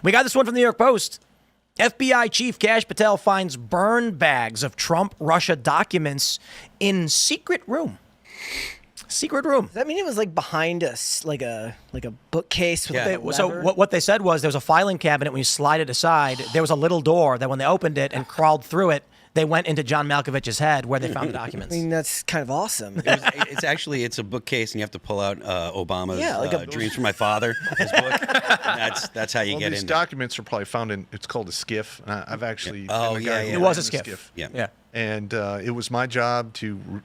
We got this one from the New York Post. FBI Chief Kash Patel finds burned bags of Trump-Russia documents in secret room. Secret room. Does that mean it was like behind us, like a bookcase with a lever? So what they said was there was a filing cabinet. When you slide it aside, there was a little door that when they opened it and crawled through it, they went into John Malkovich's head where they found the documents. I mean, that's kind of awesome. It's a bookcase, and you have to pull out Obama's Dreams from My Father, his book. That's how you get in. These documents are probably found in. It's called a skiff. I've actually. It was a skiff. Yeah. And it was my job to,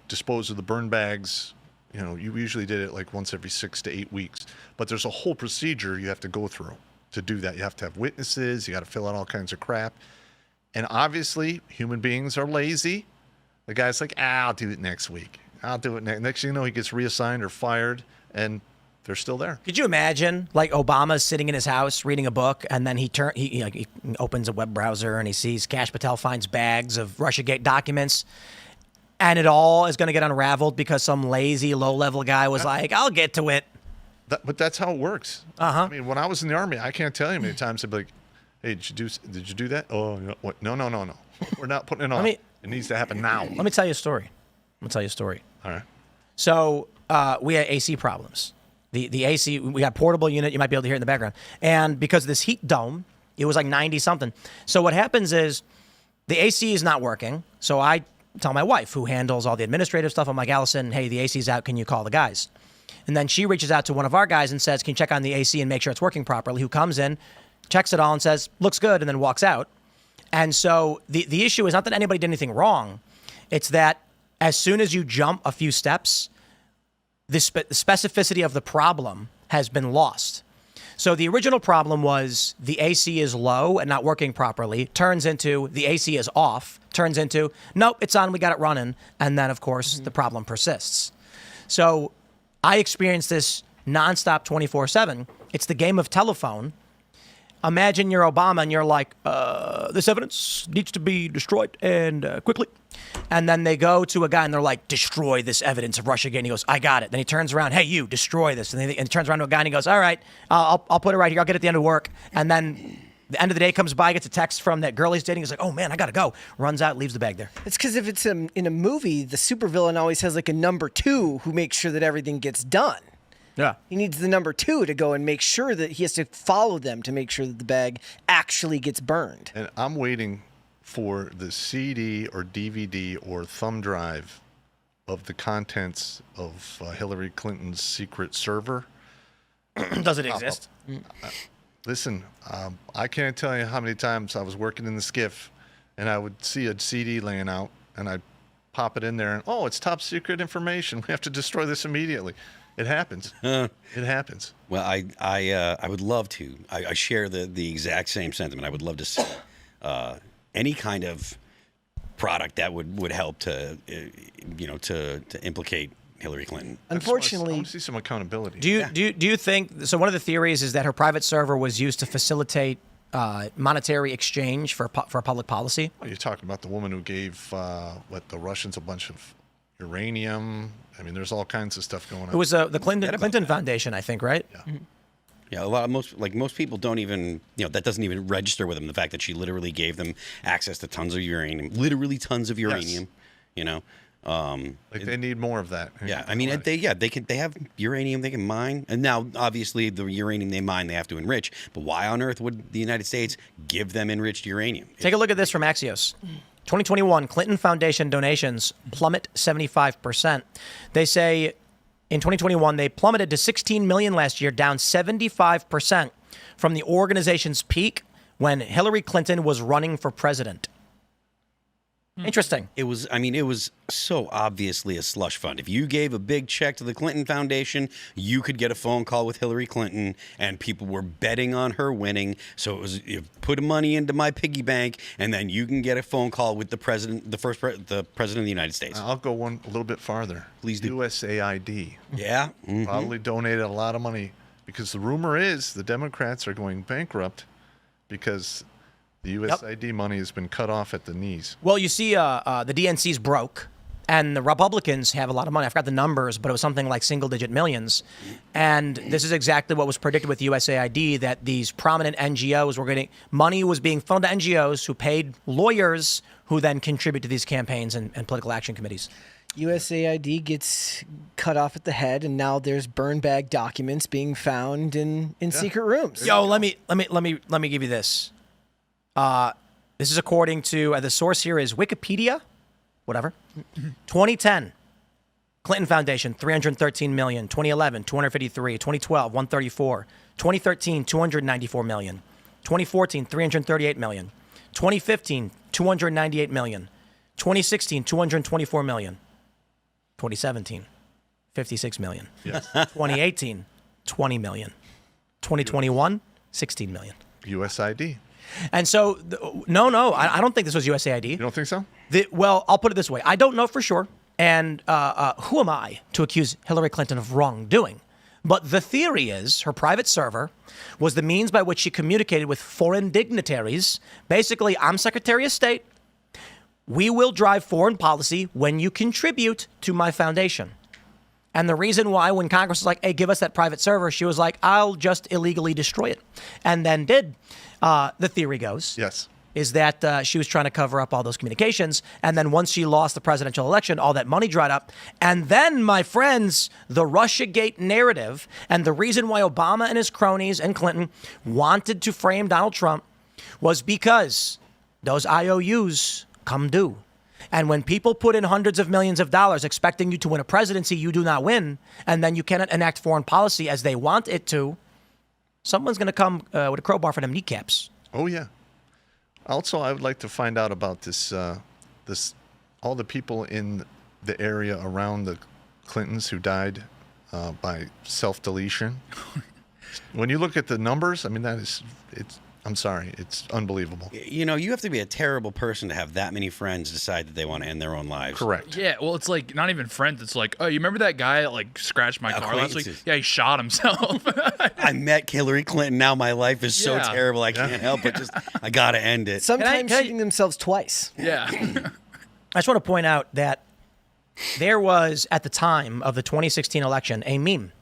dispose of the burn bags. You usually did it like once every 6 to 8 weeks, but there's a whole procedure you have to go through to do that. You have to have witnesses. You got to fill out all kinds of crap. And obviously, human beings are lazy. The guy's like, I'll do it next week. I'll do it next. Next thing you know, he gets reassigned or fired, and they're still there. Could you imagine, like, Obama's sitting in his house reading a book, and then he opens a web browser, and he sees Kash Patel finds bags of Russiagate documents, and it all is going to get unraveled because some lazy, low-level guy was like, I'll get to it. But that's how it works. I mean, when I was in the Army, I can't tell you how many times they'd be like, hey, did you do that? Oh, what? No. We're not putting it on. It needs to happen now. Let me tell you a story. All right. So we had AC problems. The AC, we got a portable unit. You might be able to hear it in the background. And because of this heat dome, it was like 90-something. So what happens is the AC is not working. So I tell my wife, who handles all the administrative stuff, I'm like, Allison, hey, the AC's out. Can you call the guys? And then she reaches out to one of our guys and says, can you check on the AC and make sure it's working properly? Who comes in, checks it all and says, looks good, and then walks out. And so the issue is not that anybody did anything wrong. It's that as soon as you jump a few steps, the specificity of the problem has been lost. So the original problem was the AC is low and not working properly, turns into the AC is off, turns into, nope, it's on, we got it running. And then, of course, the problem persists. So I experienced this nonstop 24/7. It's the game of telephone. Imagine you're Obama and you're like, this evidence needs to be destroyed and quickly. And then they go to a guy and they're like, destroy this evidence of Russiagate. And he goes, I got it. Then he turns around, hey, you, destroy this. And he turns around to a guy and he goes, all right, I'll put it right here. I'll get it at the end of work. And then the end of the day comes by, gets a text from that girl he's dating. He's like, oh, man, I got to go. Runs out, leaves the bag there. It's because if it's in a movie, the supervillain always has like a number 2 who makes sure that everything gets done. Yeah. He needs the number 2 to go and make sure that he has to follow them to make sure that the bag actually gets burned. And I'm waiting for the CD or DVD or thumb drive of the contents of Hillary Clinton's secret server. Does it exist? Listen, I can't tell you how many times I was working in the skiff and I would see a CD laying out and I'd pop it in there and, oh, it's top secret information. We have to destroy this immediately. It happens. It happens. Well, I would love to. I share the exact same sentiment. I would love to see any kind of product that would help to implicate Hillary Clinton. Unfortunately, I want to see some accountability. Do you think so? One of the theories is that her private server was used to facilitate monetary exchange for public policy. Well, you're talking about the woman who gave the Russians a bunch of uranium. I mean, there's all kinds of stuff going on. It was the Clinton Foundation, I think, right? Yeah. Mm-hmm. Yeah, most people don't even, that doesn't even register with them. The fact that she literally gave them access to tons of uranium, literally tons of uranium. Yes. They need more of that. Yeah, I mean, they have uranium they can mine, and now obviously the uranium they mine they have to enrich. But why on earth would the United States give them enriched uranium? Take a look at this from Axios. 2021 Clinton Foundation donations plummet 75%. They say in 2021 they plummeted to 16 million last year, down 75% from the organization's peak when Hillary Clinton was running for president. Interesting. It was so obviously a slush fund. If you gave a big check to the Clinton Foundation, you could get a phone call with Hillary Clinton, and people were betting on her winning. So it was, you put money into my piggy bank, and then you can get a phone call with the president, the president of the United States. I'll go a little bit farther. Please do. USAID. Yeah. Mm-hmm. Probably donated a lot of money because the rumor is the Democrats are going bankrupt because the USAID money has been cut off at the knees. Well, you see, the DNC's broke. And the Republicans have a lot of money. I forgot the numbers, but it was something like single-digit millions. And this is exactly what was predicted with USAID, that these prominent NGOs were getting money was being funneled to NGOs who paid lawyers who then contribute to these campaigns and political action committees. USAID gets cut off at the head, and now there's burn bag documents being found in secret rooms. Yo, let me give you this. This is according to the source here is Wikipedia, whatever. 2010, Clinton Foundation, 313 million. 2011, 253. 2012, 134. 2013, 294 million. 2014, 338 million. 2015, 298 million. 2016, 224 million. 2017, 56 million. Yes. 2018, 20 million. 2021, 16 million. USID. And so, I don't think this was USAID. You don't think so? Well, I'll put it this way. I don't know for sure. And who am I to accuse Hillary Clinton of wrongdoing? But the theory is her private server was the means by which she communicated with foreign dignitaries. Basically, I'm Secretary of State. We will drive foreign policy when you contribute to my foundation. And the reason why, when Congress was like, hey, give us that private server, she was like, I'll just illegally destroy it. And then did. The theory goes. Yes. Is that she was trying to cover up all those communications. And then once she lost the presidential election, all that money dried up. And then, my friends, the Russiagate narrative and the reason why Obama and his cronies and Clinton wanted to frame Donald Trump was because those IOUs come due. And when people put in hundreds of millions of dollars expecting you to win a presidency, you do not win. And then you cannot enact foreign policy as they want it to. Someone's going to come with a crowbar for them kneecaps. Oh, yeah. Also, I would like to find out about this, all the people in the area around the Clintons who died by self-deletion. When you look at the numbers, I mean, I'm sorry, it's unbelievable. You know, you have to be a terrible person to have that many friends decide that they want to end their own lives. Correct. Yeah, well, it's like not even friends. It's like, oh, you remember that guy that like scratched my car last week? Acquaintances. Yeah, he shot himself. I met Hillary Clinton. Now my life is so Yeah. terrible. I can't help it. I got to end it. Sometimes Can I- shooting themselves twice. Yeah. I just want to point out that there was, at the time of the 2016 election, a meme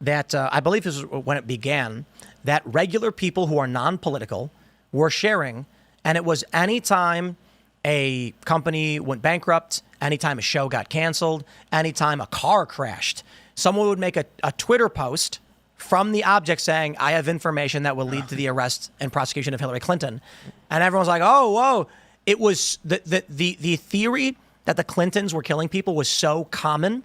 that I believe this is when it began, that regular people who are non-political were sharing, and it was anytime a company went bankrupt, anytime a show got canceled, anytime a car crashed, someone would make a Twitter post from the object saying, I have information that will lead to the arrest and prosecution of Hillary Clinton. And everyone's like, oh, whoa. It was the theory that the Clintons were killing people was so common.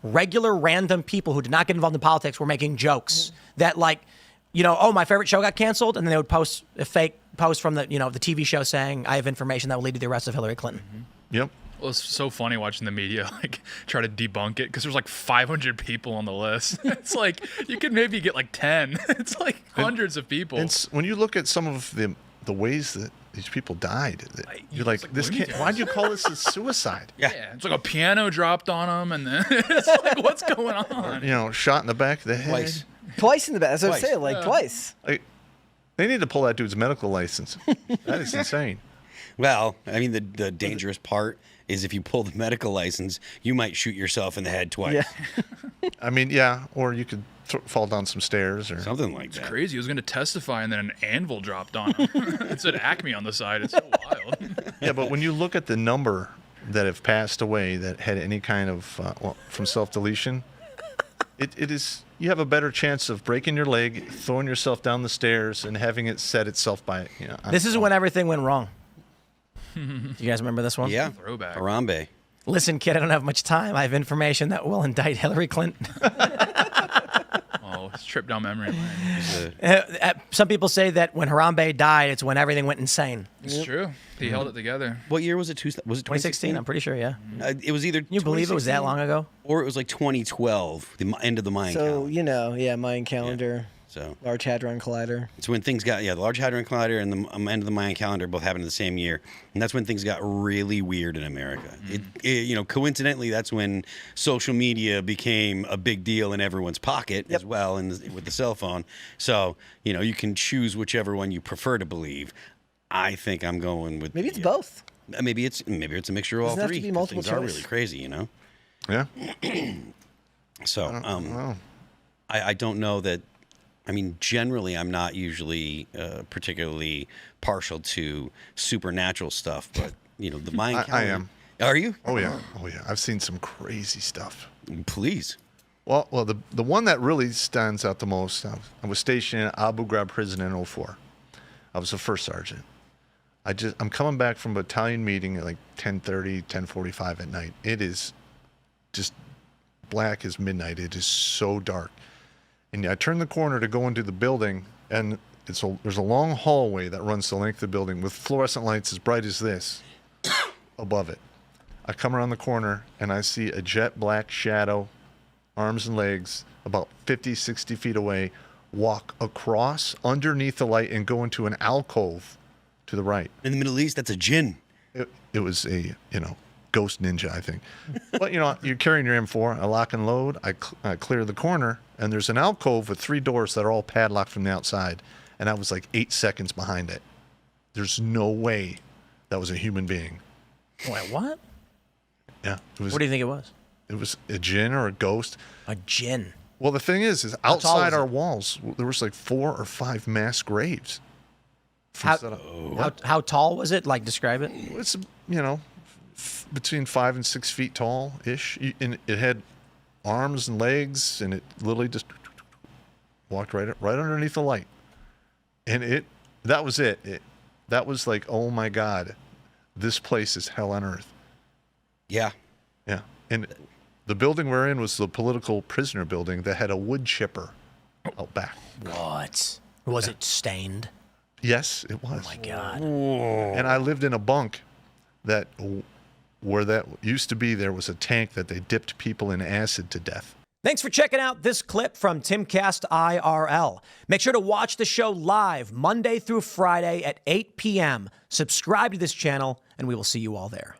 Regular random people who did not get involved in politics were making jokes that, like, you know, oh, my favorite show got canceled, and then they would post a fake post from the TV show saying, I have information that will lead to the arrest of Hillary Clinton. Yep. Well, it's so funny watching the media like try to debunk it because there's like 500 people on the list. It's like you could maybe get like 10. It's like hundreds of people. When you look at some of the ways that these people died, you're like, like, this Looney can't. Why'd you call this a suicide? Yeah, it's like a piano dropped on them, and then it's like, what's going on? You know, shot in the back of the head. Twice. Twice in the back. That's what I'm Twice. saying, like twice. Like, they need to pull that dude's medical license. That is insane. Well, I mean, the dangerous part is if you pull the medical license, you might shoot yourself in the head twice. Yeah. I mean, yeah, or you could fall down some stairs or Something like that. Crazy. He was going to testify, and then an anvil dropped on him. It said Acme on the side. It's so wild. Yeah, but when you look at the number that have passed away that had any kind of from self-deletion, it is, you have a better chance of breaking your leg, throwing yourself down the stairs, and having it set itself by. This is when everything went wrong. Do you guys remember this one? Yeah. Throwback. Harambe. Listen, kid, I don't have much time. I have information that will indict Hillary Clinton. Oh, it's trip down memory lane. Some people say that when Harambe died, it's when everything went insane. It's true. He held it together. What year was it? Was it 2016, I'm pretty sure, yeah. It was either. You believe it was that 2016 long ago? Or it was like 2012, the end of the Mayan So, calendar. Mayan calendar, So Large Hadron Collider. it's when things got, the Large Hadron Collider and the end of the Mayan calendar both happened in the same year. And that's when things got really weird in America. Coincidentally, that's when social media became a big deal in everyone's pocket as well, and with the cell phone. So, you can choose whichever one you prefer to believe. I think I'm going with Maybe it's both. Maybe it's a mixture of all Doesn't have to three. be 'cause multiple things are choice. really crazy, you know. Yeah. So Well, I don't know that. I mean, generally, I'm not usually particularly partial to supernatural stuff, but you know, the mind. I am. Are you? Oh yeah. Oh yeah. I've seen some crazy stuff. Please. Well, the one that really stands out the most. I was stationed at Abu Ghraib prison in '04. I was the first sergeant. I'm coming back from a battalion meeting at like 10:30, 10:45 at night. It is just black as midnight. It is so dark. And I turn the corner to go into the building, and there's a long hallway that runs the length of the building with fluorescent lights as bright as this above it. I come around the corner, and I see a jet black shadow, arms and legs, about 50, 60 feet away, walk across underneath the light and go into an alcove to the right. In the Middle East, that's a jinn. It was a, ghost ninja, I think. But, you're carrying your M4, I lock and load, I clear the corner, and there's an alcove with 3 doors that are all padlocked from the outside. And I was like 8 seconds behind it. There's no way that was a human being. Wait, what? Yeah. What do you think it was? It was a djinn or a ghost. A djinn. Well, the thing is tall outside is our it? walls, there was like 4 or 5 mass graves. How tall was it? Like, describe it. It's, between 5 and 6 feet tall-ish. And it had arms and legs, and it literally just walked right underneath the light. And that was it. That was like, oh my God, this place is hell on earth. Yeah. Yeah. And the building we're in was the political prisoner building that had a wood chipper out back. What? Was it stained? Yes, it was. Oh my God. And I lived in a bunk where that used to be. There was a tank that they dipped people in acid to death. Thanks for checking out this clip from Timcast IRL. Make sure to watch the show live Monday through Friday at 8 p.m. Subscribe to this channel, and we will see you all there.